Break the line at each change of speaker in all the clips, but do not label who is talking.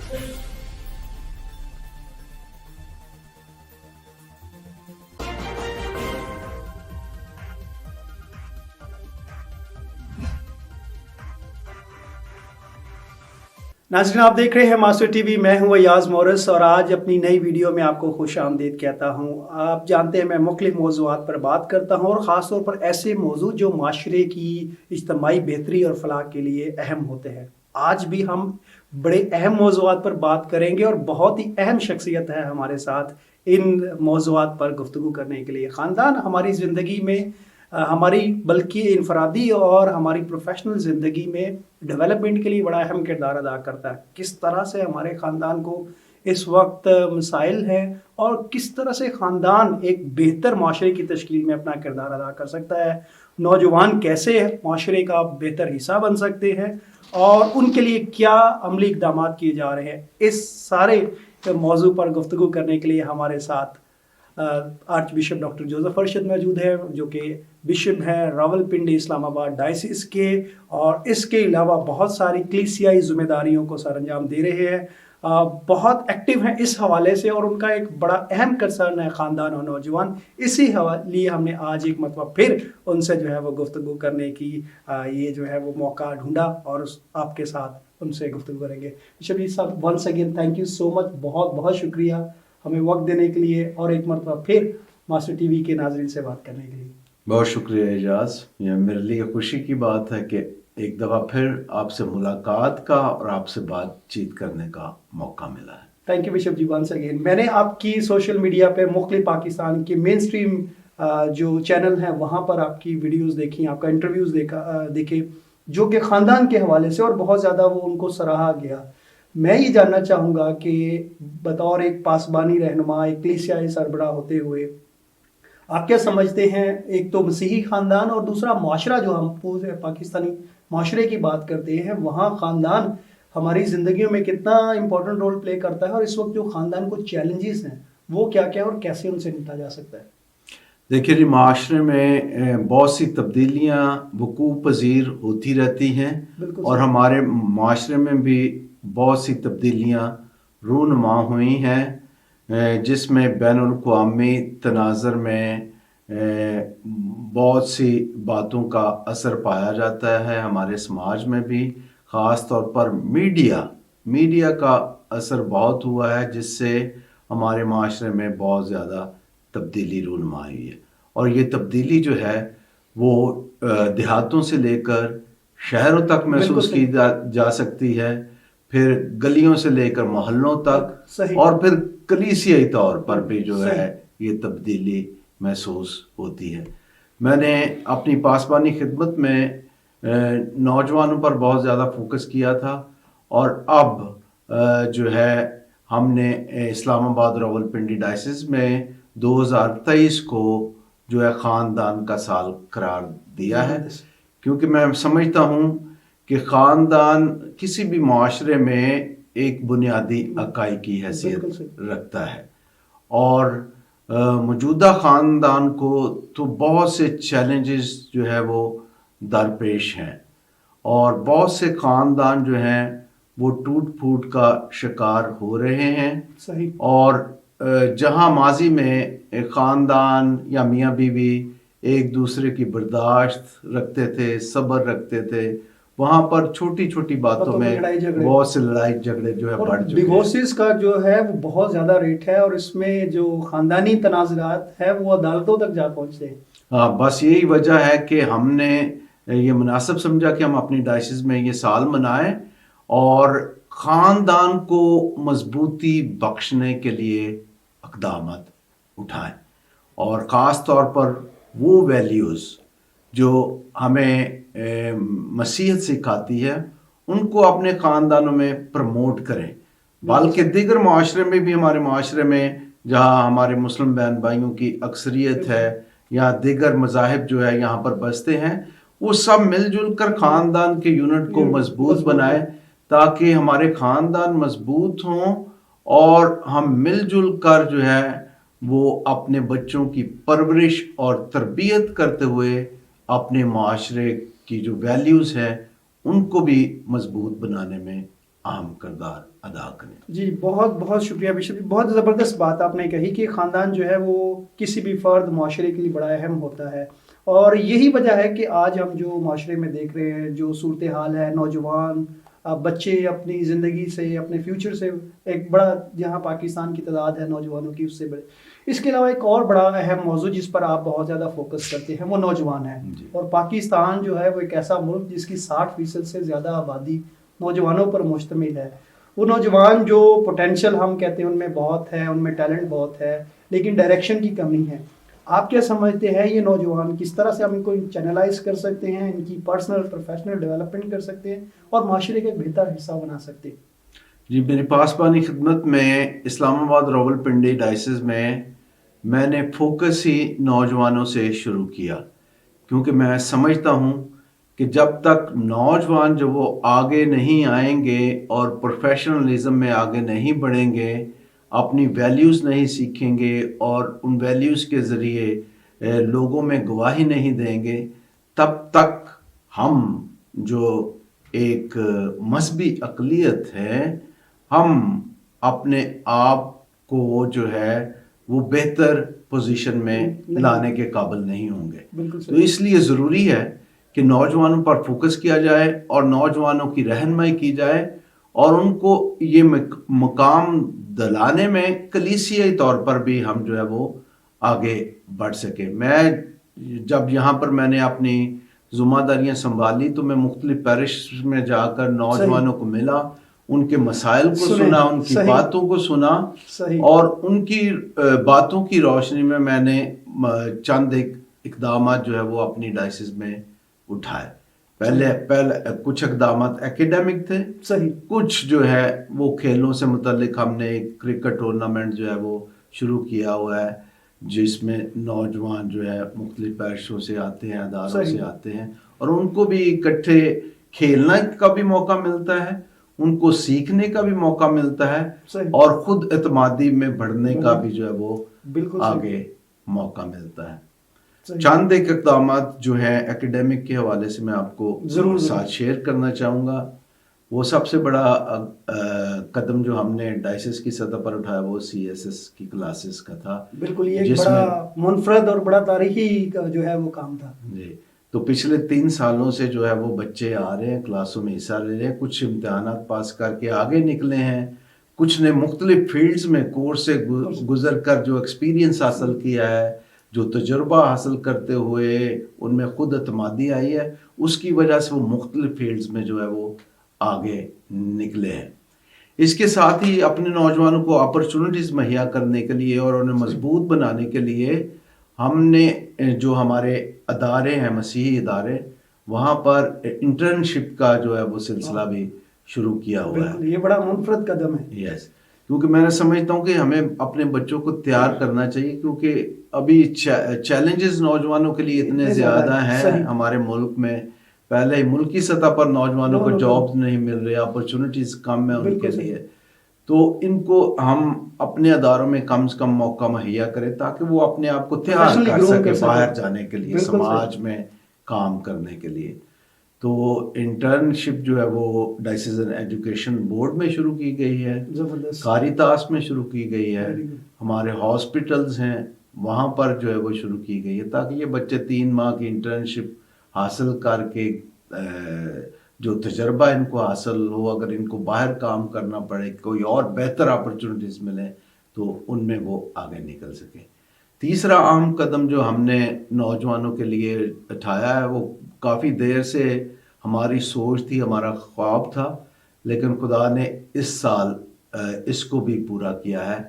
नाज़रीन, आप देख रहे हैं मास्टर टीवी। मैं हूं अयाज मोरस और आज अपनी नई वीडियो में आपको खुश आमदीद कहता हूं। आप जानते हैं मैं मुख्तलिफ मौज़ूआत पर बात करता हूं और ख़ास तौर पर ऐसे मौजू जो माशरे की इज्तमाई बेहतरी और फलाह के लिए अहम होते हैं। आज भी हम बड़े अहम मौज़ूआत पर बात करेंगे और बहुत ही अहम शख्सियत है हमारे साथ इन मौज़ूआत पर गुफ्तगू करने के लिए। ख़ानदान हमारी ज़िंदगी में हमारी बल्कि इनफरादी और हमारी प्रोफेशनल ज़िंदगी में डेवलपमेंट के लिए बड़ा अहम किरदार अदा करता है। किस तरह से हमारे ख़ानदान को इस वक्त मसाइल हैं और किस तरह से ख़ानदान एक बेहतर माशरे की तश्कील में अपना किरदार अदा कर सकता है, नौजवान कैसे माशरे का बेहतर हिस्सा बन सकते हैं और उनके लिए क्या अमली इक़दाम किए जा रहे हैं, इस सारे मौजू पर गुफ्तगू करने के लिए हमारे साथ arch bishop doctor Joseph Arshad मौजूद है, जो कि बिशप हैं रावलपिंडी इस्लामाबाद डायसिस के, और इसके अलावा बहुत सारी कलीसियाई जिम्मेदारियों को सर अंजाम दे रहे हैं। बहुत एक्टिव हैं इस हवाले से और उनका एक बड़ा अहम कंसर्न है ख़ानदान और नौजवान। इसी लिए हमने आज एक मरतबा फिर उनसे जो है वो गुफ्तगू करने की ये जो है वो मौका ढूंढा और आपके साथ उनसे गुफ्तगू करेंगे। बिशप जी साहब, once again thank you so much, बहुत बहुत शुक्रिया हमें वक्त देने के लिए और एक मरतबा फिर मास्टर टीवी के नाज़रीन से बात करने के लिए।
बहुत शुक्रिया एजाज, यह मेरे लिए खुशी की बात है कि एक दफ़ा फिर आपसे मुलाकात का और आपसे बातचीत करने का मौका मिला है।
Thank you bishop ji, once again. मैंने आपकी सोशल मीडिया पे मुख्तलिफ पाकिस्तान के मेन स्ट्रीम जो चैनल हैं वहाँ पर आपकी वीडियोस देखी, आपका इंटरव्यूज़ देखे जो कि ख़ानदान के हवाले से और बहुत ज़्यादा वो उनको सराहा गया। मैं ये जानना चाहूँगा कि बतौर एक पासबानी रहनुमा, एक कलीसियाई सरबराह होते हुए आप क्या समझते हैं, एक तो मसीही ख़ानदान और दूसरा माशरा, जो हम पूरे पाकिस्तानी माशरे की बात करते हैं वहाँ ख़ानदान हमारी ज़िंदगियों में कितना इम्पोर्टेंट रोल प्ले करता है और इस वक्त जो ख़ानदान को चैलेंजेस हैं वो क्या क्या और कैसे उनसे निपटा जा सकता है?
देखिए जी, माशरे में बहुत सी तब्दीलियाँ वकूअ पज़ीर होती रहती हैं और हमारे माशरे में भी बहुत सी तब्दीलियाँ रूनुमा हुई हैं, जिसमें बैनुल-अक़वामी तनाज़ुर में बहुत सी बातों का असर पाया जाता है। हमारे समाज में भी ख़ास तौर पर मीडिया का असर बहुत हुआ है, जिससे हमारे माशरे में बहुत ज़्यादा तब्दीली रूनुमा हुई है। और ये तब्दीली जो है वो देहातों से लेकर शहरों तक महसूस की जा सकती है, फिर गलियों से लेकर मोहल्लों तक और फिर कलीसियाई तौर पर भी जो है ये तब्दीली महसूस होती है। मैंने अपनी पासबानी खिदमत में नौजवानों पर बहुत ज़्यादा फोकस किया था और अब जो है हमने इस्लामाबाद रावलपिंडी डायसिस में 2023 को जो है ख़ानदान का साल करार दिया है, क्योंकि मैं समझता हूँ कि ख़ानदान किसी भी माशरे में एक बुनियादी इकाई की हैसियत रखता है और मौजूदा ख़ानदान को तो बहुत से चैलेंजेस जो है वो दरपेश हैं और बहुत से ख़ानदान जो हैं वो टूट फूट का शिकार हो रहे हैं। और जहां माजी में एक ख़ानदान या मियाँ बीवी एक दूसरे की बर्दाश्त रखते थे, सब्र रखते थे, वहाँ पर छोटी छोटी बातों में बहुत से लड़ाई झगड़े जो है बढ़ चुके हैं।
डिवोर्सेस का जो है वो बहुत ज़्यादा रेट है और इसमें जो ख़ानदानी तनाज़ुरात है वो अदालतों तक जा पहुँचते हैं।
हाँ, बस यही वजह है कि हमने ये मुनासिब समझा कि हम अपनी डायसिस में ये साल मनाएं और ख़ानदान को मजबूती बख्शने के लिए इक़दाम उठाएं और ख़ास तौर पर वो वैल्यूज़ जो हमें मसीहत सिखाती है उनको अपने ख़ानदानों में प्रमोट करें। बल्कि दीगर माशरे में भी, हमारे माशरे में जहाँ हमारे मुस्लिम बहन भाइयों की अक्सरियत है या दीगर मज़ाहिब जो है यहाँ पर बसते हैं, वो सब मिलजुल कर ख़ानदान के यूनिट को मजबूत बनाए ताकि हमारे ख़ानदान मजबूत हों और हम मिलजुल कर जो है वो अपने बच्चों की परवरिश और तरबियत करते हुए अपने माशरे की जो वैल्यूज़ हैं उनको भी मजबूत बनाने में اہم کردار ادا کریں.
جی بہت بہت شکریہ بشر جی، بہت زبردست بات آپ نے کہی کہ خاندان جو ہے وہ کسی بھی فرد معاشرے کے لیے بڑا اہم ہوتا ہے، اور یہی وجہ ہے کہ آج ہم جو معاشرے میں دیکھ رہے ہیں جو صورتحال ہے، نوجوان بچے اپنی زندگی سے اپنے فیوچر سے ایک بڑا، جہاں پاکستان کی تعداد ہے نوجوانوں کی اس سے بڑے، اس کے علاوہ ایک اور بڑا اہم موضوع جس پر آپ بہت زیادہ فوکس کرتے ہیں وہ نوجوان ہے.
جی.
اور پاکستان جو ہے وہ ایک ایسا ملک جس کی 60% سے زیادہ آبادی نوجوانوں پر مشتمل ہے. وہ نوجوان جو پوٹینشیل ہم کہتے ہیں ان میں بہت ہے، ان میں ٹیلنٹ بہت ہے، لیکن ڈائریکشن کی کمی ہے. آپ کیا سمجھتے ہیں یہ نوجوان کس طرح سے ہم ان کو چینلائز کر سکتے ہیں، ان کی پرسنل پروفیشنل ڈیولپمنٹ کر سکتے ہیں اور معاشرے کا بہتر حصہ بنا سکتے ہیں؟
جی میری پاسبانی خدمت میں اسلام آباد راولپنڈی ڈائسس میں نے فوکس ہی نوجوانوں سے شروع کیا، کیونکہ میں سمجھتا ہوں کہ جب تک نوجوان جو وہ آگے نہیں آئیں گے اور پروفیشنلزم میں آگے نہیں بڑھیں گے، اپنی ویلیوز نہیں سیکھیں گے اور ان ویلیوز کے ذریعے لوگوں میں گواہی نہیں دیں گے، تب تک ہم جو ایک مذہبی اقلیت ہے، ہم اپنے آپ کو جو ہے وہ بہتر پوزیشن میں لانے کے قابل نہیں ہوں گے. تو اس لیے ضروری ہے کہ نوجوانوں پر فوکس کیا جائے اور نوجوانوں کی رہنمائی کی جائے اور ان کو یہ مقام دلانے میں کلیسیائی طور پر بھی ہم جو ہے وہ آگے بڑھ سکیں. میں جب یہاں پر میں نے اپنی ذمہ داریاں سنبھالی تو میں مختلف پیرش میں جا کر نوجوانوں کو ملا، ان کے مسائل کو سنا، ان کی باتوں کو سنا، اور ان کی باتوں کی روشنی میں نے چند اقدامات جو ہے وہ اپنی ڈائسس میں اٹھائے. پہلے کچھ اقدامات ایکیڈیمک تھے، کچھ جو ہے وہ کھیلوں سے متعلق. ہم نے ایک کرکٹ ٹورنامنٹ جو ہے وہ شروع کیا ہوا ہے جس میں نوجوان جو ہے مختلف پیرشوں سے آتے ہیں، اداروں سے آتے ہیں، اور ان کو بھی اکٹھے کھیلنا کا بھی موقع ملتا ہے، ان کو سیکھنے کا بھی موقع ملتا ہے، اور خود اعتمادی میں بڑھنے کا بھی جو ہے وہ آگے موقع ملتا ہے. چند ایک اقدامات جو ہیں ایکیڈیمک کے حوالے سے میں آپ کو ساتھ شیئر کرنا چاہوں گا. وہ سب سے بڑا قدم جو ہم نے ڈائسس کی سطح پر اٹھایا وہ CSS کی کلاسز کا تھا.
بالکل یہ ایک بڑا منفرد اور بڑا تاریخی جو ہے وہ کام تھا.
جی تو پچھلے 3 سالوں سے جو ہے وہ بچے آ رہے ہیں، کلاسوں میں حصہ لے رہے ہیں، کچھ امتحانات پاس کر کے آگے نکلے ہیں، کچھ نے مختلف فیلڈز میں کورس سے گزر کر جو ایکسپیرینس حاصل کیا ہے، جو تجربہ حاصل کرتے ہوئے ان میں خود اعتمادی آئی ہے، اس کی وجہ سے وہ مختلف فیلڈز میں جو ہے وہ آگے نکلے ہیں. اس کے ساتھ ہی اپنے نوجوانوں کو اپرچونٹیز مہیا کرنے کے لیے اور انہیں مضبوط بنانے کے لیے ہم نے جو ہمارے ادارے ہیں، مسیحی ادارے، وہاں پر انٹرنشپ کا جو ہے وہ سلسلہ بھی شروع کیا ہوا ہے.
یہ بڑا منفرد قدم ہے.
یس، کیونکہ میں نے سمجھتا ہوں کہ ہمیں اپنے بچوں کو تیار کرنا چاہیے، کیونکہ ابھی چیلنجز نوجوانوں کے لیے اتنے زیادہ ہیں ہمارے ملک میں. پہلے ہی ملکی سطح پر نوجوانوں کو جابز نہیں مل رہے، اپرچونٹیز کم ہیں ان کے لیے. تو ان کو ہم اپنے اداروں میں کم سے کم موقع مہیا کریں تاکہ وہ اپنے آپ کو تیار کر سکے باہر جانے کے لیے، سماج میں کام کرنے کے لیے. تو انٹرنشپ جو ہے وہ ڈائسس ایجوکیشن بورڈ میں شروع کی گئی ہے، کاریتاس میں شروع کی گئی ہے، ہمارے ہاسپٹلز ہیں وہاں پر جو ہے وہ شروع کی گئی ہے، تاکہ یہ بچے 3 ماہ کی انٹرنشپ حاصل کر کے جو تجربہ ان کو حاصل ہو، اگر ان کو باہر کام کرنا پڑے، کوئی اور بہتر اپرچونٹیز ملیں تو ان میں وہ آگے نکل سکیں. تیسرا اہم قدم جو ہم نے نوجوانوں کے لیے اٹھایا ہے، وہ کافی دیر سے ہماری سوچ تھی، ہمارا خواب تھا، لیکن خدا نے اس سال اس کو بھی پورا کیا ہے.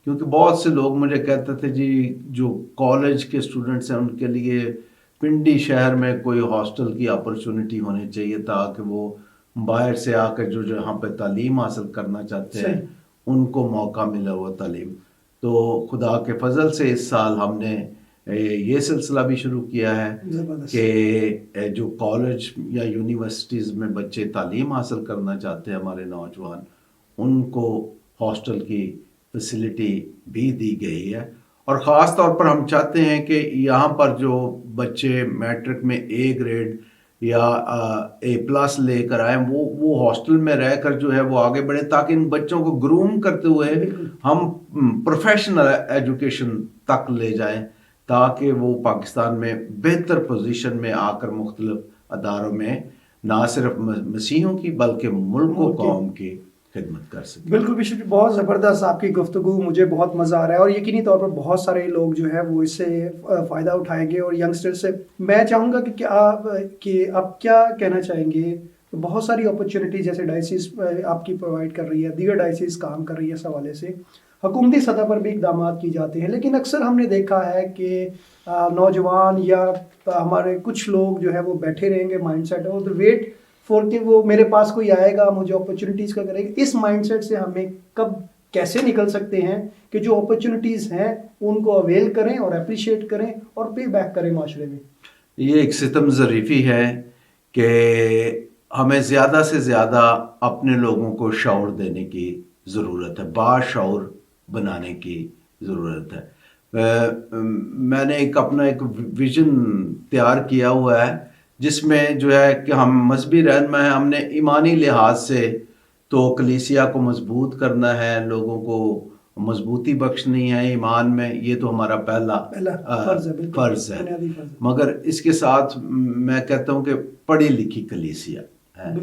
کیونکہ بہت سے لوگ مجھے کہتے تھے جی جو کالج کے اسٹوڈنٹس ہیں ان کے لیے پنڈی شہر میں کوئی ہاسٹل کی اپرچونٹی ہونی چاہیے تاکہ وہ باہر سے آ کر جو یہاں پہ تعلیم حاصل کرنا چاہتے ہیں ان کو موقع ملا ہوا تعلیم. تو خدا کے فضل سے اس سال ہم نے یہ سلسلہ بھی شروع کیا ہے کہ جو کالج یا یونیورسٹیز میں بچے تعلیم حاصل کرنا چاہتے ہیں ہمارے نوجوان، ان کو ہاسٹل کی فیسلٹی بھی دی گئی ہے. اور خاص طور پر ہم چاہتے ہیں کہ یہاں پر جو بچے میٹرک میں A گریڈ या A+ लेकर आए, वो हॉस्टल में रहकर जो है वो आगे बढ़े, ताकि इन बच्चों को ग्रूम करते हुए हम प्रोफेशनल एजुकेशन तक ले जाएं, ताकि वो पाकिस्तान में बेहतर पोजीशन में आकर मुख्तलिफ अदारों में ना सिर्फ मसीहों की बल्कि मुल्क व कौम की खिदमत कर सकें।
बिल्कुल बिशप जी, बहुत ज़बरदस्त आपकी गुफ्तगू, मुझे बहुत मज़ा आ रहा है और यकीनी तौर पर बहुत सारे लोग जो है वो इससे फ़ायदा उठाएंगे। और यंगस्टर्स से मैं चाहूँगा कि आप क्या कहना चाहेंगे। बहुत सारी अपॉर्चुनिटी जैसे डायसिस आपकी प्रोवाइड कर रही है, दीगर डायसिस काम कर रही है, इस हवाले से हुकूमती सतह पर भी इकदाम किए जाते हैं, लेकिन अक्सर हमने देखा है कि नौजवान या हमारे कुछ लोग जो है वो बैठे रहेंगे माइंडसेट और वेट फॉर कि वो मेरे पास कोई आएगा मुझे अपॉर्चुनिटीज़ का करेगा। इस माइंडसेट से हमें कब कैसे निकल सकते हैं कि जो अपॉर्चुनिटीज़ हैं उनको अवेल करें और अप्रिशिएट करें और पे बैक करें माशरे में।
ये एक सितम ज़रीफ़ी है कि हमें ज़्यादा से ज़्यादा अपने लोगों को शऊर देने की ज़रूरत है, बाशऊर बनाने की ज़रूरत है। मैंने अपना एक विज़न तैयार किया हुआ है जिसमें जो है कि हम मजहबी रहनुमा हैं, हमने ईमानी लिहाज से तो कलीसिया को मजबूत करना है, लोगों को मजबूती बख्शनी है ईमान में, ये तो हमारा पहला फ़र्ज़ है। मगर इसके साथ मैं कहता हूँ कि पढ़ी लिखी कलीसिया है,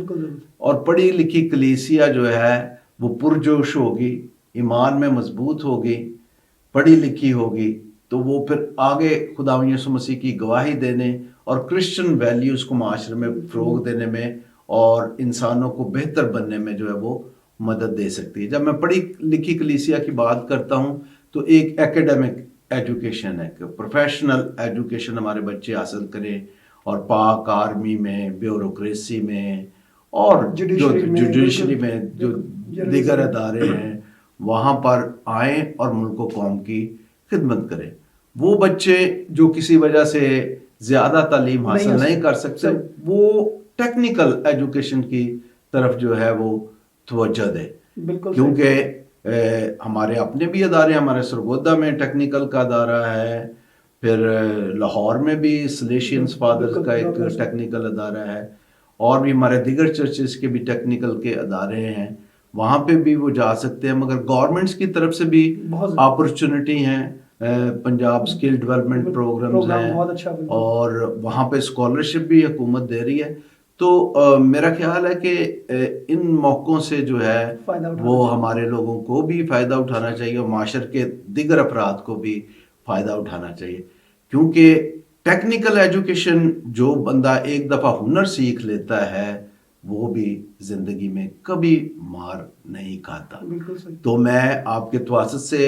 और पढ़ी लिखी कलीसिया जो है वो पुरजोश होगी, ईमान में मजबूत होगी, पढ़ी लिखी होगी, तो वो फिर आगे खुदा यीशु मसीह की गवाही देने और क्रिश्चियन वैल्यूज़ को माशरे में फ़रोग़ देने में और इंसानों को बेहतर बनने में जो है वो मदद दे सकती है। जब मैं पढ़ी लिखी कलीसिया की बात करता हूँ तो एक एकेडमिक एजुकेशन है कि प्रोफेशनल एजुकेशन हमारे बच्चे हासिल करें, और पाक आर्मी में, ब्यूरोक्रेसी में और जुडिशरी में जो दीगर अदारे हैं वहाँ पर आएँ और मुल्क व कौम की खिदमत करें। वो बच्चे जो किसी वजह से ज़्यादा तालीम हासिल नहीं कर सकते, वो टेक्निकल एजुकेशन की तरफ जो है वो तवज्जो दे, क्योंकि हमारे अपने भी अदारे, हमारे सरगोदा में टेक्निकल का अदारा है, फिर लाहौर में भी सलेशियंस फादर्स का एक टेक्निकल अदारा है, और भी हमारे दीगर चर्चेस के भी टेक्निकल के अदारे हैं, वहाँ पे भी वो जा सकते हैं। मगर गवर्नमेंट्स की तरफ से भी अपॉर्चुनिटी हैं, पंजाब स्किल डेवलपमेंट प्रोग्राम्स हैं, और वहाँ पे स्कॉलरशिप भी हुकूमत दे रही है। तो मेरा ख्याल है कि इन मौक़ों से जो है वो हमारे लोगों को भी फ़ायदा उठाना चाहिए और माशर के दिगर अफराद को भी फ़ायदा उठाना चाहिए, क्योंकि टेक्निकल एजुकेशन जो बंदा एक दफ़ा हुनर सीख लेता है वो भी ज़िंदगी में कभी मार नहीं खाता। तो मैं आपके तवासुत से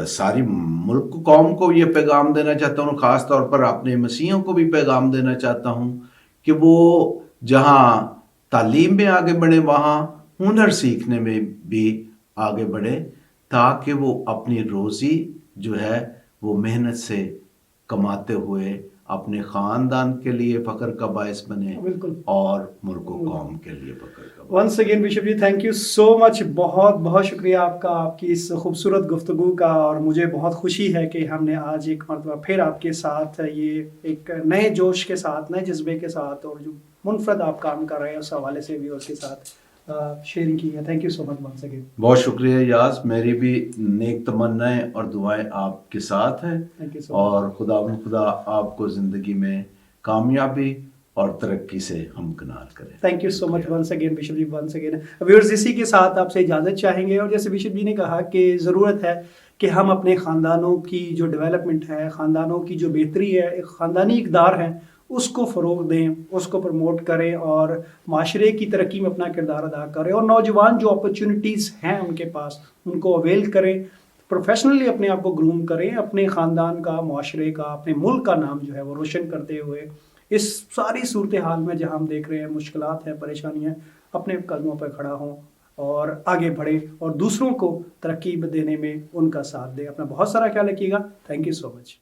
सारी मुल्क कौम को ये पैगाम देना चाहता हूँ, ख़ास तौर पर अपने मसीहों को भी पैगाम देना चाहता हूँ कि वो जहाँ तालीम में आगे बढ़े वहाँ हुनर सीखने में भी आगे बढ़े, ताकि वो अपनी रोज़ी जो है वो मेहनत से कमाते हुए अपने ख़ानदान के लिए फ़ख्र का बायस बने और मुल्क व कौम के लिए फ़ख्र का।
Once again bishop ji, thank you so much, बहुत बहुत शुक्रिया आपका, आपकी इस खूबसूरत गुफ्तगू का। और मुझे बहुत खुशी है कि हमने आज एक मरतबा फिर आपके साथ ये एक नए जोश के साथ, नए जज्बे के साथ, और जो मुनफरद आप काम कर रहे हैं उस हवाले से भी उसके साथ शेयरिंग की है। Thank you so much once again.
बहुत शुक्रिया याज, मेरी भी नेक तमन्नाएं और दुआएं आपके साथ हैं, और खुदा आपको ज़िंदगी में कामयाबी और तरक्की से हमकिनार करें।
Thank you so much once again bishop ji, once again. Viewers, इसी के साथ आपसे इजाज़त चाहेंगे, और जैसे बिशप जी ने कहा कि ज़रूरत है कि हम अपने ख़ानदानों की जो डेवलपमेंट है, ख़ानदानों की जो बेहतरी है, एक ख़ानदानी इक़दार है, उसको फ़रोग़ दें, उसको प्रमोट करें और माशरे की तरक्की में अपना किरदार अदा करें, और नौजवान जो अपॉर्चुनिटीज़ हैं उनके पास उनको अवेल करें, प्रोफेशनली अपने आप को ग्रूम करें, अपने ख़ानदान का, माशरे का, अपने मुल्क का नाम जो है वो रोशन करते हुए इस सारी सूरत हाल में जहाँ हम देख रहे हैं मुश्किलात हैं, परेशानियाँ, अपने कदमों पर खड़ा हों और आगे बढ़े और दूसरों को तरक्की देने में उनका साथ दें। अपना बहुत सारा ख्याल रखिएगा। Thank you so much.